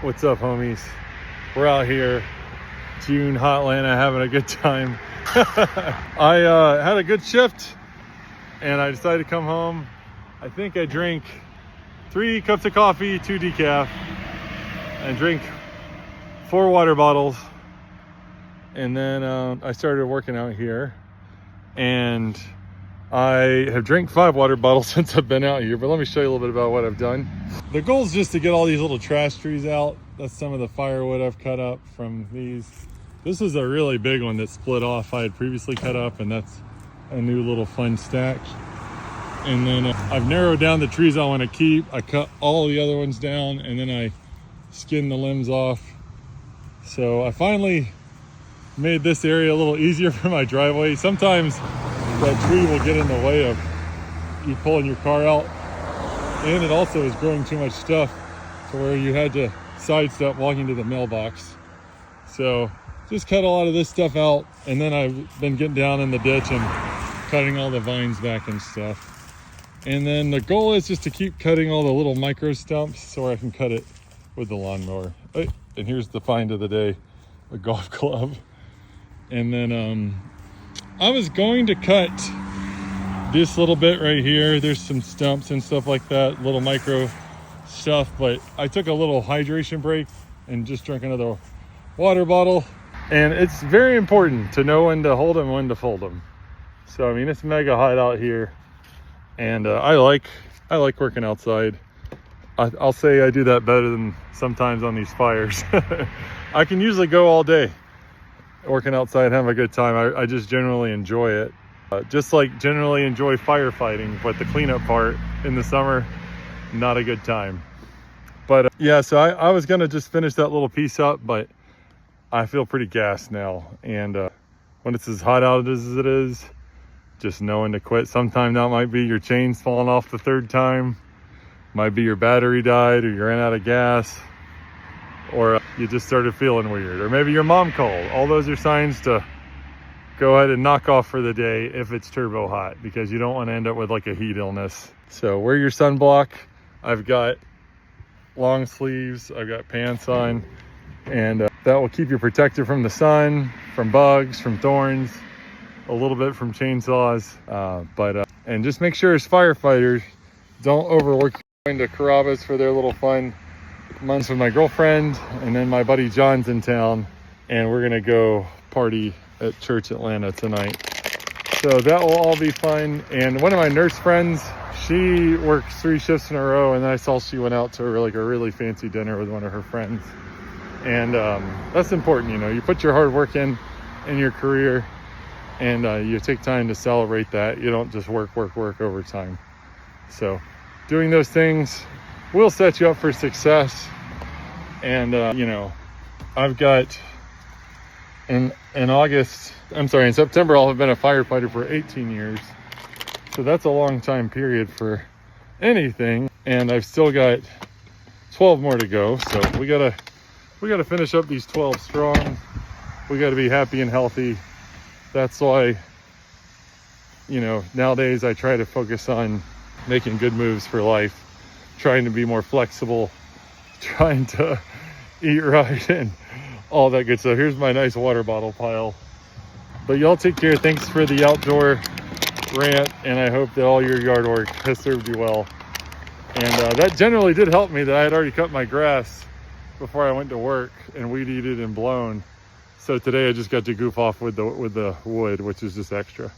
What's up, homies? We're out here, June, hot Atlanta, having a good time. I had a good shift and I decided to come home. I think I drank 3 cups of coffee, 2 decaf, and drink 4 water bottles. And then I started working out here, and I have drank 5 water bottles since I've been out here, but let me show you a little bit about what I've done. The goal is just to get all these little trash trees out. That's some of the firewood I've cut up from these. This is a really big one that split off. I had previously cut up, and that's a new little fun stack. And then I've narrowed down the trees I want to keep. I cut all the other ones down, and then I skinned the limbs off. So I finally made this area a little easier for my driveway. Sometimes that tree will get in the way of you pulling your car out, and it also is growing too much stuff to where you had to sidestep walking to the mailbox. So just cut a lot of this stuff out, and then I've been getting down in the ditch and cutting all the vines back and stuff. And then the goal is just to keep cutting all the little micro stumps so I can cut it with the lawnmower. And here's the find of the day, a golf club. And then I was going to cut this little bit right here. There's some stumps and stuff like that, little micro stuff, but I took a little hydration break and just drank another water bottle. And it's very important to know when to hold them, when to fold them. So I mean, it's mega hot out here, and I like working outside. I'll say I do that better than sometimes on these fires. I can usually go all day working outside, having a good time. I just generally enjoy it. Just like generally enjoy firefighting, but the cleanup part in the summer, not a good time. But yeah, so I was gonna just finish that little piece up, but I feel pretty gassed now. And when it's as hot out as it is, just knowing to quit. Sometime that might be your chains falling off the 3rd time, might be your battery died, or you ran out of gas, or you just started feeling weird, or maybe your mom called. All those are signs to go ahead and knock off for the day if it's turbo hot, because you don't want to end up with like a heat illness. So wear your sunblock. I've got long sleeves, I've got pants on, and that will keep you protected from the sun, from bugs, from thorns, a little bit from chainsaws. And just make sure as firefighters, don't overwork. Going to Carrabba's for their little fun months with my girlfriend, and then my buddy John's in town, and we're gonna go party at Church Atlanta tonight. So that will all be fun. And one of my nurse friends, she works 3 shifts in a row, and I saw she went out to like a really fancy dinner with one of her friends. And that's important, you know, you put your hard work in your career, and you take time to celebrate that. You don't just work overtime. So doing those things will set you up for success. And you know, I've got in September, I'll have been a firefighter for 18 years. So that's a long time period for anything. And I've still got 12 more to go. So we gotta finish up these 12 strong. We gotta be happy and healthy. That's why, you know, nowadays I try to focus on making good moves for life, trying to be more flexible, trying to eat right, and all that good stuff. Here's my nice water bottle pile. But y'all take care. Thanks for the outdoor rant, and I hope that all your yard work has served you well. And that generally did help me, that I had already cut my grass before I went to work and weed eated and blown. So today I just got to goof off with the wood, which is just extra.